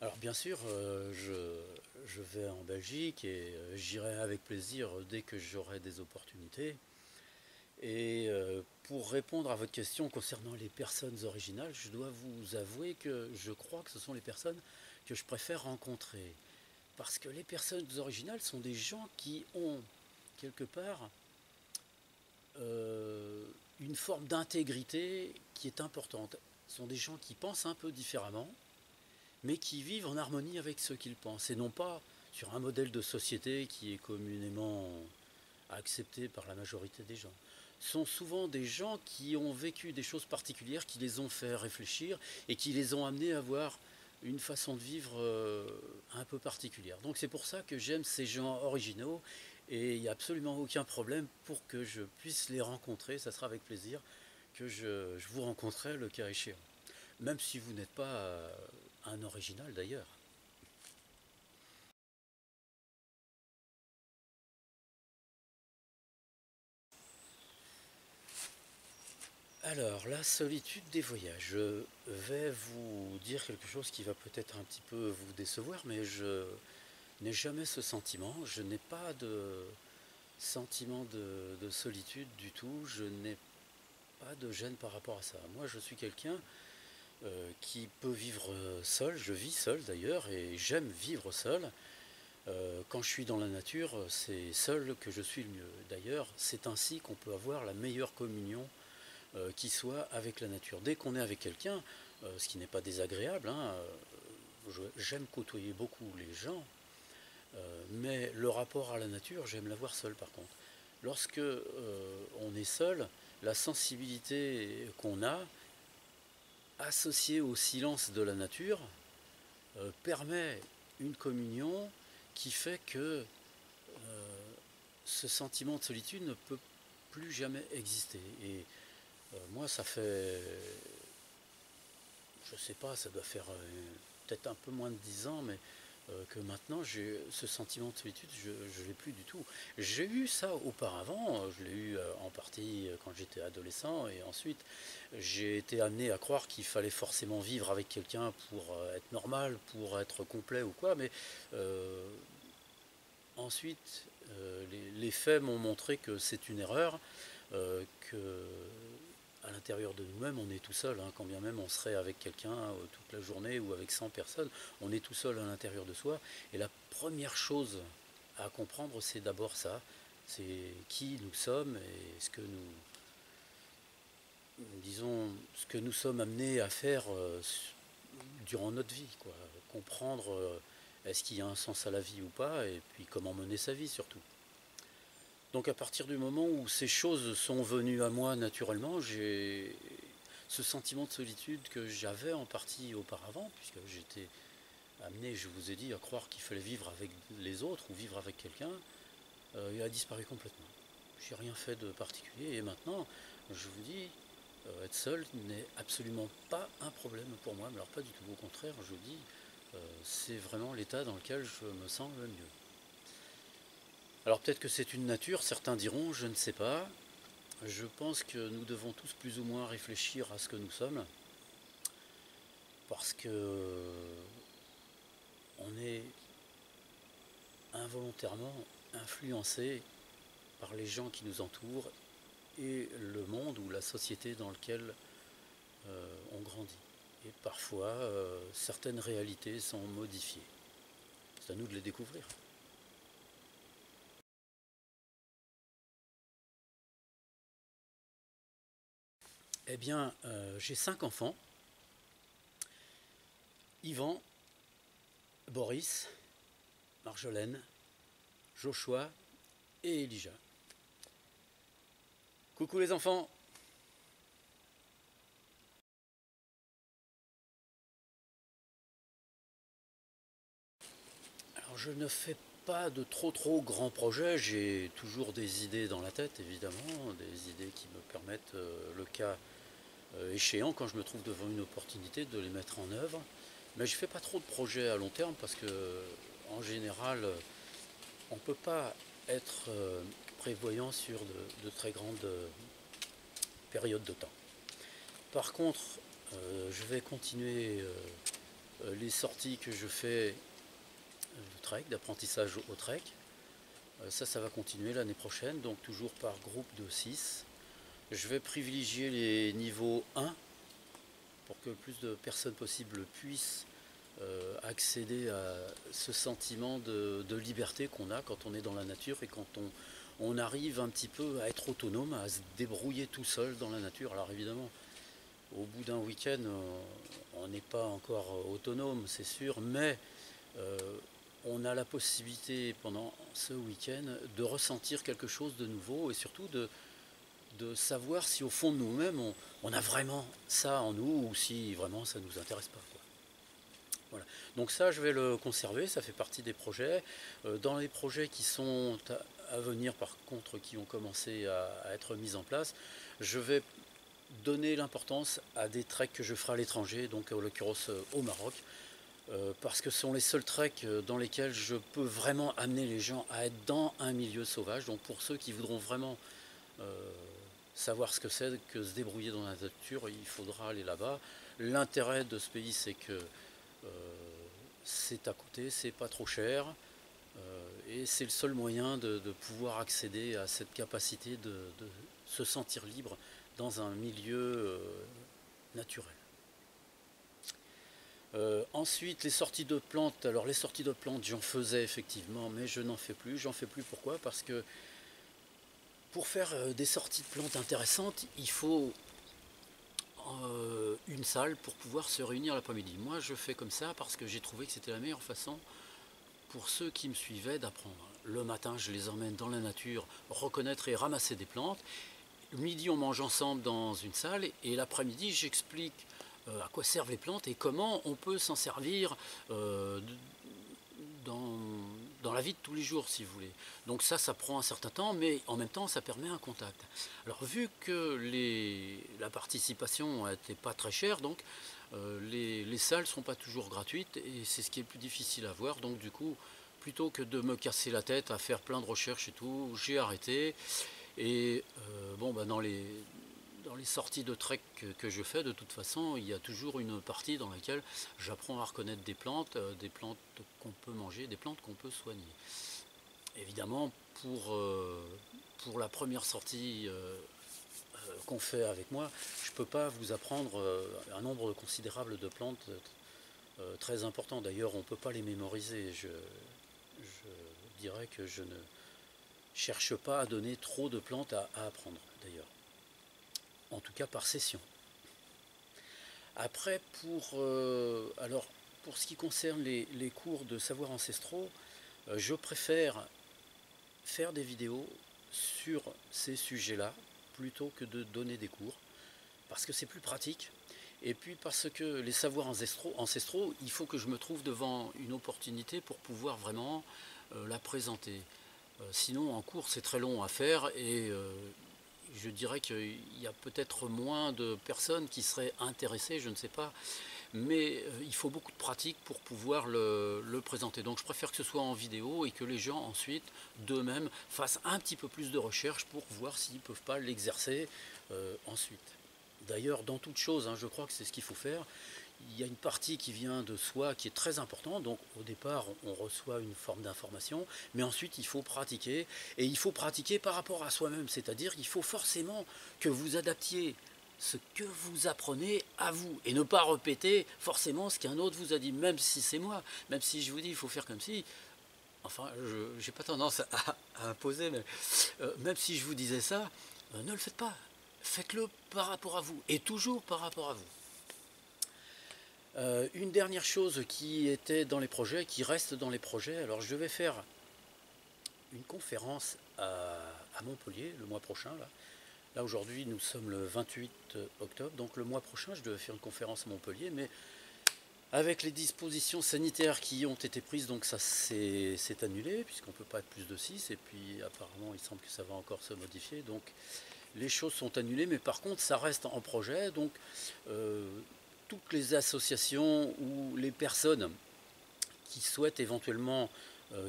Alors bien sûr, je vais en Belgique et j'irai avec plaisir dès que j'aurai des opportunités. Et pour répondre à votre question concernant les personnes originales, je dois vous avouer que je crois que ce sont les personnes que je préfère rencontrer. Parce que les personnes originales sont des gens qui ont quelque part euh, une forme d'intégrité qui est importante. Ce sont des gens qui pensent un peu différemment, mais qui vivent en harmonie avec ce qu'ils pensent, et non pas sur un modèle de société qui est communément accepté par la majorité des gens. Ce sont souvent des gens qui ont vécu des choses particulières, qui les ont fait réfléchir et qui les ont amenés à avoir une façon de vivre un peu particulière. Donc c'est pour ça que j'aime ces gens originaux et il n'y a absolument aucun problème pour que je puisse les rencontrer. Ça sera avec plaisir que je vous rencontrerai le cas échéant. Même si vous n'êtes pas un original d'ailleurs. Alors, la solitude des voyages. Je vais vous dire quelque chose qui va peut-être un petit peu vous décevoir, mais je n'ai jamais ce sentiment. Je n'ai pas de sentiment de solitude du tout. Je n'ai pas de gêne par rapport à ça. Moi, je suis quelqu'un qui peut vivre seul. Je vis seul d'ailleurs et j'aime vivre seul. Quand je suis dans la nature, c'est seul que je suis le mieux. D'ailleurs, c'est ainsi qu'on peut avoir la meilleure communion qui soit avec la nature. Dès qu'on est avec quelqu'un, ce qui n'est pas désagréable, hein, j'aime côtoyer beaucoup les gens, mais le rapport à la nature, j'aime l'avoir seul par contre. Lorsque on est seul, la sensibilité qu'on a, associée au silence de la nature, permet une communion qui fait que ce sentiment de solitude ne peut plus jamais exister. Et moi, ça fait, je sais pas, ça doit faire peut-être un peu moins de 10 ans, mais que maintenant j'ai ce sentiment de solitude, je ne l'ai plus du tout. J'ai eu ça auparavant, je l'ai eu en partie quand j'étais adolescent, et ensuite j'ai été amené à croire qu'il fallait forcément vivre avec quelqu'un pour être normal, pour être complet ou quoi, mais euh, ensuite les faits m'ont montré que c'est une erreur, que à l'intérieur de nous-mêmes, on est tout seul, hein, quand bien même on serait avec quelqu'un toute la journée ou avec 100 personnes, on est tout seul à l'intérieur de soi. Et la première chose à comprendre, c'est d'abord ça, c'est qui nous sommes et ce que nous, disons, ce que nous sommes amenés à faire durant notre vie, quoi. Comprendre est-ce qu'il y a un sens à la vie ou pas, et puis comment mener sa vie surtout. Donc à partir du moment où ces choses sont venues à moi naturellement, j'ai ce sentiment de solitude que j'avais en partie auparavant, puisque j'étais amené, je vous ai dit, à croire qu'il fallait vivre avec les autres ou vivre avec quelqu'un, il a disparu complètement. J'ai rien fait de particulier et maintenant, je vous dis, être seul n'est absolument pas un problème pour moi, mais alors pas du tout. Au contraire, je vous dis, c'est vraiment l'état dans lequel je me sens le mieux. Alors peut-être que c'est une nature, certains diront, je ne sais pas. Je pense que nous devons tous plus ou moins réfléchir à ce que nous sommes, parce que on est involontairement influencé par les gens qui nous entourent et le monde ou la société dans lequel on grandit. Et parfois, certaines réalités sont modifiées. C'est à nous de les découvrir. Eh bien, j'ai 5 enfants. Yvan, Boris, Marjolaine, Joshua et Elijah. Coucou les enfants. Alors je ne fais pas de trop grands projets, j'ai toujours des idées dans la tête évidemment, des idées qui me permettent, le cas échéant, quand je me trouve devant une opportunité, de les mettre en œuvre. Mais je ne fais pas trop de projets à long terme parce que en général on ne peut pas être prévoyant sur de très grandes périodes de temps. Par contre, je vais continuer les sorties que je fais de trek, d'apprentissage au trek. Ça va continuer l'année prochaine, donc toujours par groupe de 6. Je vais privilégier les niveaux 1 pour que le plus de personnes possibles puissent accéder à ce sentiment de liberté qu'on a quand on est dans la nature et quand on arrive un petit peu à être autonome, à se débrouiller tout seul dans la nature. Alors évidemment, au bout d'un week-end, on n'est pas encore autonome, c'est sûr, mais on a la possibilité pendant ce week-end de ressentir quelque chose de nouveau et surtout de savoir si au fond de nous-mêmes on a vraiment ça en nous ou si vraiment ça ne nous intéresse pas, quoi. Voilà. Donc ça je vais le conserver, ça fait partie des projets. Dans les projets qui sont à venir par contre, qui ont commencé à être mis en place, je vais donner l'importance à des treks que je ferai à l'étranger, donc en l'occurrence au Maroc. Parce que ce sont les seuls treks dans lesquels je peux vraiment amener les gens à être dans un milieu sauvage. Donc pour ceux qui voudront vraiment savoir ce que c'est que se débrouiller dans la nature, il faudra aller là-bas. L'intérêt de ce pays, c'est que c'est à côté, c'est pas trop cher, et c'est le seul moyen de pouvoir accéder à cette capacité de se sentir libre dans un milieu naturel. Ensuite, les sorties de plantes. Alors les sorties de plantes, j'en faisais effectivement, mais je n'en fais plus. J'en fais plus pourquoi? Parce que pour faire des sorties de plantes intéressantes, il faut une salle pour pouvoir se réunir l'après-midi. Moi, je fais comme ça parce que j'ai trouvé que c'était la meilleure façon pour ceux qui me suivaient d'apprendre. Le matin, je les emmène dans la nature, reconnaître et ramasser des plantes. Le midi, on mange ensemble dans une salle et l'après-midi, j'explique à quoi servent les plantes et comment on peut s'en servir dans la vie de tous les jours, si vous voulez. Donc ça prend un certain temps, mais en même temps, ça permet un contact. Alors vu que la participation n'était pas très chère, donc les salles ne sont pas toujours gratuites et c'est ce qui est le plus difficile à voir. Donc du coup, plutôt que de me casser la tête à faire plein de recherches et tout, j'ai arrêté. Et bon, dans les sorties de trek que je fais, de toute façon, il y a toujours une partie dans laquelle j'apprends à reconnaître des plantes qu'on peut manger, des plantes qu'on peut soigner. Évidemment, pour la première sortie qu'on fait avec moi, je ne peux pas vous apprendre un nombre considérable de plantes très important. D'ailleurs, on ne peut pas les mémoriser. Je dirais que je ne cherche pas à donner trop de plantes à apprendre, d'ailleurs. En tout cas par session. Après, pour ce qui concerne les cours de savoirs ancestraux, je préfère faire des vidéos sur ces sujets-là plutôt que de donner des cours, parce que c'est plus pratique, et puis parce que les savoirs ancestraux, il faut que je me trouve devant une opportunité pour pouvoir vraiment la présenter. Sinon, en cours, c'est très long à faire, et je dirais qu'il y a peut-être moins de personnes qui seraient intéressées, je ne sais pas, mais il faut beaucoup de pratique pour pouvoir le présenter. Donc je préfère que ce soit en vidéo et que les gens ensuite, d'eux-mêmes, fassent un petit peu plus de recherche pour voir s'ils ne peuvent pas l'exercer ensuite. D'ailleurs, dans toute chose, je crois que c'est ce qu'il faut faire. Il y a une partie qui vient de soi qui est très importante, donc au départ on reçoit une forme d'information, mais ensuite il faut pratiquer, et il faut pratiquer par rapport à soi-même, c'est-à-dire qu'il faut forcément que vous adaptiez ce que vous apprenez à vous, et ne pas répéter forcément ce qu'un autre vous a dit, même si c'est moi, même si je vous dis il faut faire comme si, enfin je n'ai pas tendance à imposer, mais même si je vous disais ça, ne le faites pas, faites-le par rapport à vous, et toujours par rapport à vous. Une dernière chose qui était dans les projets, qui reste dans les projets, alors je devais faire une conférence à Montpellier le mois prochain. Là aujourd'hui nous sommes le 28 octobre, donc le mois prochain je devais faire une conférence à Montpellier, mais avec les dispositions sanitaires qui ont été prises, donc ça s'est annulé, puisqu'on ne peut pas être plus de 6, et puis apparemment il semble que ça va encore se modifier, donc les choses sont annulées, mais par contre ça reste en projet, donc toutes les associations ou les personnes qui souhaitent éventuellement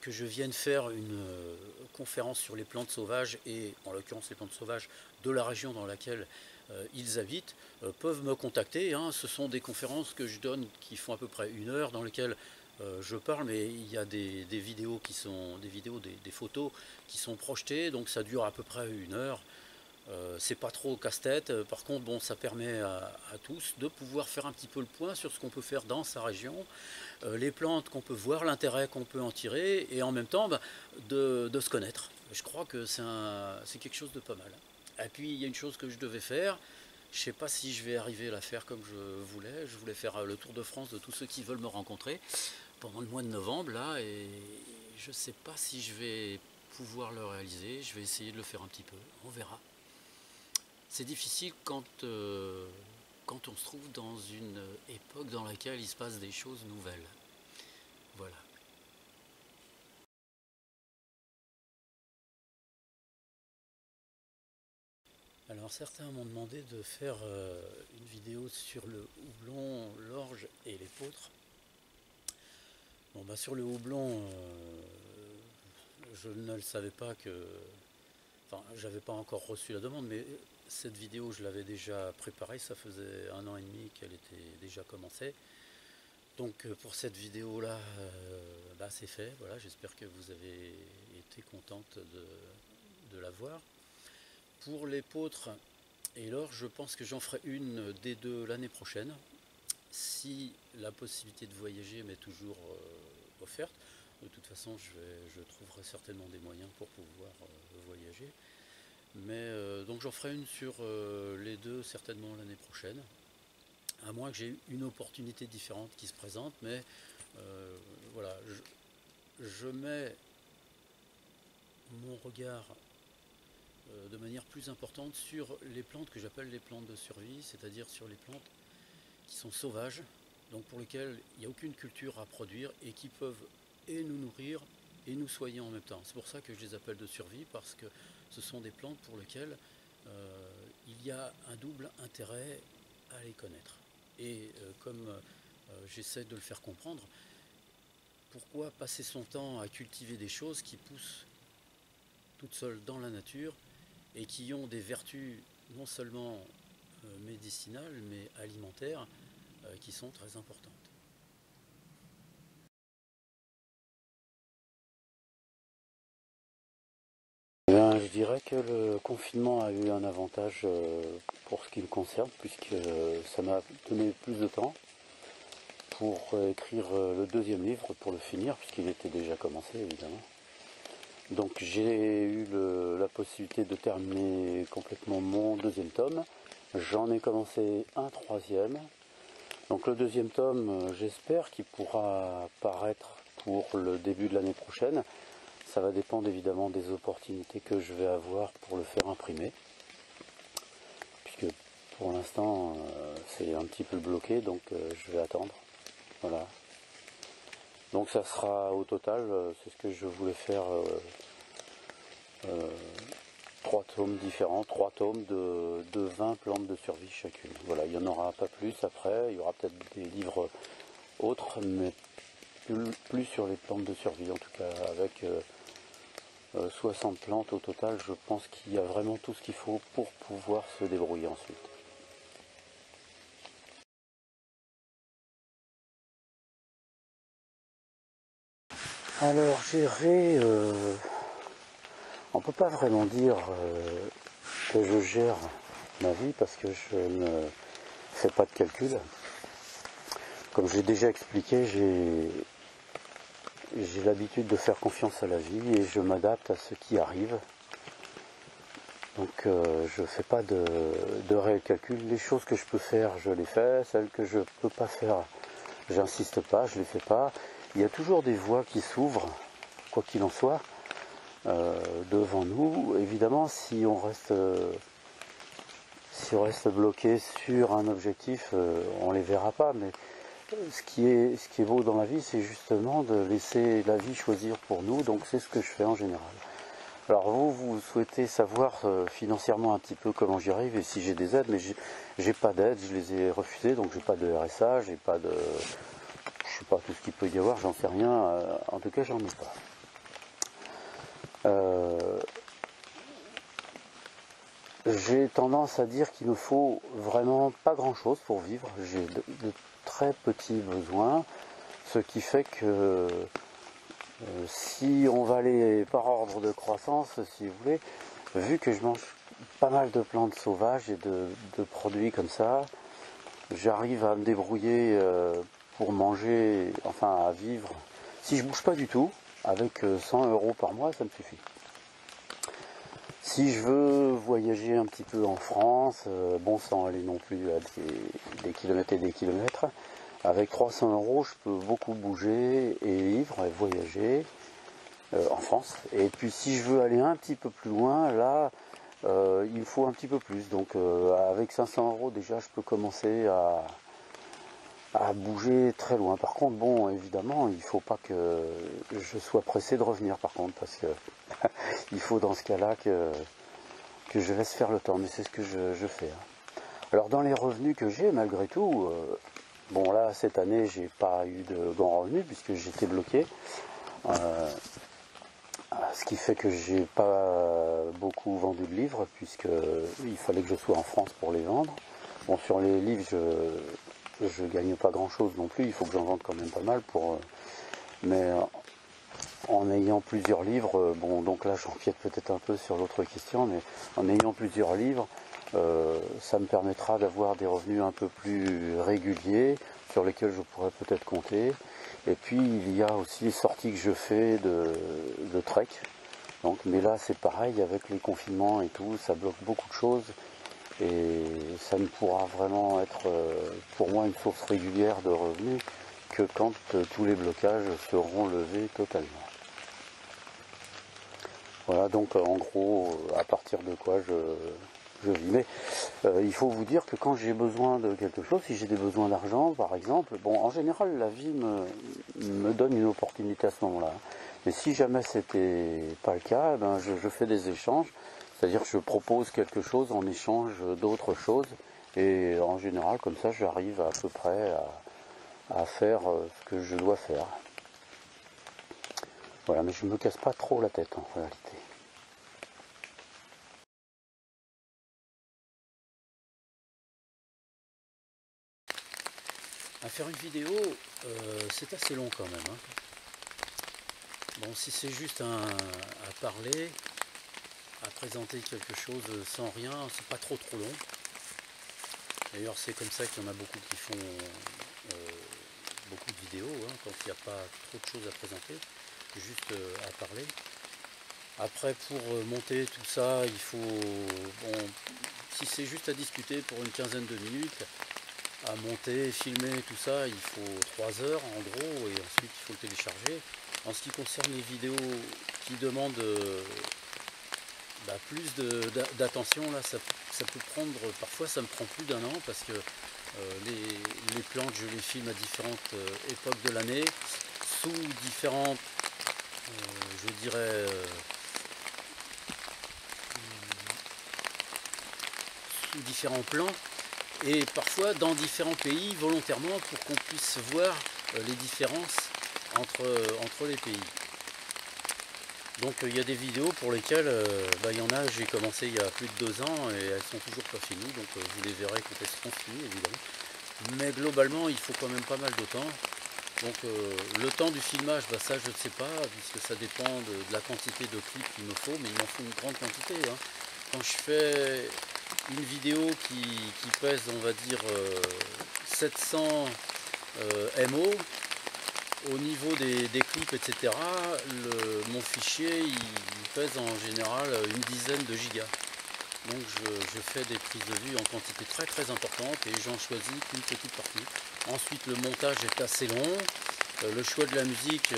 que je vienne faire une conférence sur les plantes sauvages, et en l'occurrence les plantes sauvages de la région dans laquelle ils habitent, peuvent me contacter. Hein. Ce sont des conférences que je donne qui font à peu près 1 heure, dans lesquelles je parle, mais il y a des vidéos qui sont des photos qui sont projetées, donc ça dure à peu près 1 heure. C'est pas trop casse-tête. Par contre, bon, ça permet à tous de pouvoir faire un petit peu le point sur ce qu'on peut faire dans sa région, les plantes qu'on peut voir, l'intérêt qu'on peut en tirer, et en même temps de se connaître. Je crois que c'est quelque chose de pas mal. Et puis il y a une chose que je devais faire. Je ne sais pas si je vais arriver à la faire comme je voulais. Je voulais faire le tour de France de tous ceux qui veulent me rencontrer pendant le mois de novembre là, et je ne sais pas si je vais pouvoir le réaliser. Je vais essayer de le faire un petit peu. On verra. C'est difficile quand on se trouve dans une époque dans laquelle il se passe des choses nouvelles. Voilà. Alors certains m'ont demandé de faire une vidéo sur le houblon, l'orge et l'épeautre. Bon, bah, sur le houblon, je ne le savais pas que... Enfin, j'avais pas encore reçu la demande, mais cette vidéo, je l'avais déjà préparée. Ça faisait 1 an et demi qu'elle était déjà commencée. Donc pour cette vidéo-là, bah, c'est fait. Voilà, j'espère que vous avez été contente de la voir. Pour l'épeautre et l'orge, je pense que j'en ferai une des deux l'année prochaine, si la possibilité de voyager m'est toujours offerte. De toute façon, je trouverai certainement des moyens pour pouvoir voyager. Mais donc j'en ferai une sur les deux certainement l'année prochaine, à moins que j'ai une opportunité différente qui se présente. Mais voilà, je mets mon regard de manière plus importante sur les plantes que j'appelle les plantes de survie, c'est-à-dire sur les plantes qui sont sauvages, donc pour lesquelles il n'y a aucune culture à produire et qui peuvent et nous nourrir et nous soigner en même temps. C'est pour ça que je les appelle de survie, parce que ce sont des plantes pour lesquelles il y a un double intérêt à les connaître. Et comme j'essaie de le faire comprendre, pourquoi passer son temps à cultiver des choses qui poussent toutes seules dans la nature et qui ont des vertus non seulement médicinales mais alimentaires qui sont très importantes. Bien, je dirais que le confinement a eu un avantage pour ce qui me concerne, puisque ça m'a donné plus de temps pour écrire le deuxième livre, pour le finir, puisqu'il était déjà commencé évidemment. Donc j'ai eu la possibilité de terminer complètement mon deuxième tome. J'en ai commencé un troisième. Donc le deuxième tome, j'espère qu'il pourra paraître pour le début de l'année prochaine. Ça va dépendre évidemment des opportunités que je vais avoir pour le faire imprimer. Puisque pour l'instant c'est un petit peu bloqué, donc je vais attendre. Voilà. Donc ça sera au total, c'est ce que je voulais faire, 3 tomes différents, 3 tomes de 20 plantes de survie chacune. Voilà, il n'y en aura pas plus après, il y aura peut-être des livres autres, mais plus sur les plantes de survie, en tout cas avec 60 plantes au total. Je pense qu'il y a vraiment tout ce qu'il faut pour pouvoir se débrouiller ensuite. Alors gérer, on ne peut pas vraiment dire que je gère ma vie, parce que je ne fais pas de calcul. Comme j'ai déjà expliqué, j'ai l'habitude de faire confiance à la vie et je m'adapte à ce qui arrive. Donc je ne fais pas de réel calcul. Les choses que je peux faire, je les fais. Celles que je ne peux pas faire, j'insiste pas, je ne les fais pas. Il y a toujours des voies qui s'ouvrent, quoi qu'il en soit, devant nous. Évidemment, si on reste bloqué sur un objectif, on ne les verra pas. Mais ce qui est beau dans la vie, c'est justement de laisser la vie choisir pour nous. Donc c'est ce que je fais en général. Alors vous souhaitez savoir financièrement un petit peu comment j'y arrive et si j'ai des aides, mais j'ai pas d'aide, je les ai refusées, donc j'ai pas de RSA, j'ai je sais pas tout ce qu'il peut y avoir, j'en sais rien, en tout cas j'en ai pas. J'ai tendance à dire qu'il me faut vraiment pas grand chose pour vivre, j'ai de très petits besoins, ce qui fait que si on va aller par ordre de croissance, si vous voulez, vu que je mange pas mal de plantes sauvages et de produits comme ça, j'arrive à me débrouiller pour manger, enfin à vivre. Si je bouge pas du tout, avec 100 € par mois, ça me suffit. Si je veux voyager un petit peu en France, bon sans aller non plus à des kilomètres et des kilomètres, avec 300 € je peux beaucoup bouger et vivre et voyager en France. Et puis si je veux aller un petit peu plus loin, là il me faut un petit peu plus. Donc avec 500 € déjà je peux commencer à bouger très loin. Par contre, bon, évidemment, il ne faut pas que je sois pressé de revenir par contre, parce que il faut dans ce cas-là que je laisse faire le temps, mais c'est ce que je fais. Alors dans les revenus que j'ai, malgré tout, bon là, cette année, j'ai pas eu de grands revenus, puisque j'étais bloqué, ce qui fait que j'ai pas beaucoup vendu de livres, puisque il fallait que je sois en France pour les vendre. Bon, sur les livres, je gagne pas grand chose non plus, il faut que j'en vende quand même pas mal pour. Mais en ayant plusieurs livres, bon donc là j'empiète peut-être un peu sur l'autre question, mais en ayant plusieurs livres, ça me permettra d'avoir des revenus un peu plus réguliers sur lesquels je pourrais peut-être compter. Et puis il y a aussi les sorties que je fais de trek. Donc, mais là c'est pareil avec les confinements et tout, ça bloque beaucoup de choses. Et ça ne pourra vraiment être pour moi une source régulière de revenus que quand tous les blocages seront levés totalement. Voilà donc en gros à partir de quoi je vis. Mais il faut vous dire que quand j'ai besoin de quelque chose, si j'ai des besoins d'argent par exemple, bon en général la vie me donne une opportunité à ce moment-là. Mais si jamais c'était pas le cas, ben, je fais des échanges. C'est-à-dire que je propose quelque chose en échange d'autres choses. Et en général, comme ça, j'arrive à peu près à faire ce que je dois faire. Voilà, mais je ne me casse pas trop la tête en réalité. À faire une vidéo, c'est assez long quand même. Bon, si c'est juste à parler, à présenter quelque chose sans rien, c'est pas trop long. D'ailleurs, c'est comme ça qu'il y en a beaucoup qui font beaucoup de vidéos, quand il n'y a pas trop de choses à présenter, juste à parler. Après, pour monter tout ça, il faut, bon, si c'est juste à discuter pour une quinzaine de minutes, à monter, filmer, tout ça, il faut 3 heures en gros, et ensuite il faut le télécharger. En ce qui concerne les vidéos qui demandent plus d'attention, là, ça peut prendre, parfois ça me prend plus d'1 an, parce que les plantes, je les filme à différentes époques de l'année, sous différentes, je dirais, sous différents plans, et parfois dans différents pays, volontairement, pour qu'on puisse voir les différences entre les pays. Donc il y a des vidéos pour lesquelles, il y en a, j'ai commencé il y a plus de 2 ans, et elles sont toujours pas finies, donc vous les verrez quand elles seront finies, évidemment. Mais globalement, il faut quand même pas mal de temps. Donc le temps du filmage, ça je ne sais pas, puisque ça dépend de la quantité de clips qu'il me faut, mais il m'en faut une grande quantité. Quand je fais une vidéo qui pèse, on va dire, 700 MO, au niveau des clips, etc., mon fichier il pèse en général une dizaine de gigas. Donc je fais des prises de vue en quantité très très importante, et j'en choisis qu'une petite partie. Ensuite le montage est assez long. Le choix de la musique,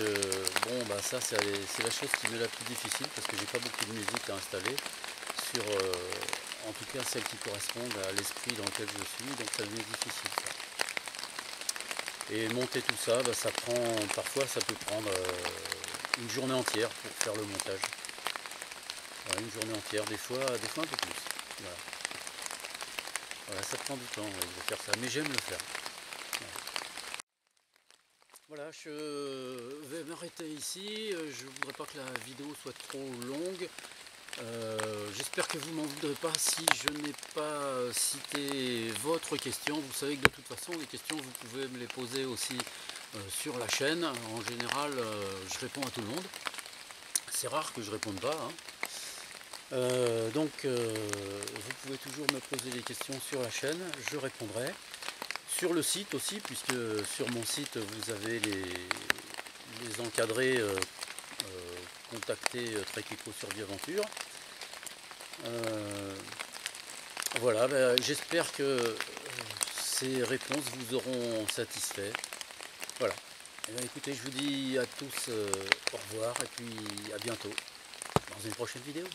ça c'est la chose qui m'est la plus difficile, parce que j'ai pas beaucoup de musique à installer sur, en tout cas celles qui correspondent à l'esprit dans lequel je suis, donc ça devient difficile ça. Et monter tout ça, parfois ça peut prendre une journée entière pour faire le montage. Voilà, une journée entière, des fois un peu plus. Voilà, ça prend du temps de faire ça, mais j'aime le faire. Voilà. Voilà, je vais m'arrêter ici. Je ne voudrais pas que la vidéo soit trop longue. J'espère que vous m'en voudrez pas si je n'ai pas cité votre question. Vous savez que de toute façon, les questions, vous pouvez me les poser aussi sur la chaîne. En général, je réponds à tout le monde. C'est rare que je réponde pas, hein. Vous pouvez toujours me poser des questions sur la chaîne, je répondrai. Sur le site aussi, puisque sur mon site vous avez les encadrés contacter Trek Eco Survie Aventure. Voilà, j'espère que ces réponses vous auront satisfait. Voilà. Eh bien, écoutez, je vous dis à tous au revoir et puis à bientôt dans une prochaine vidéo.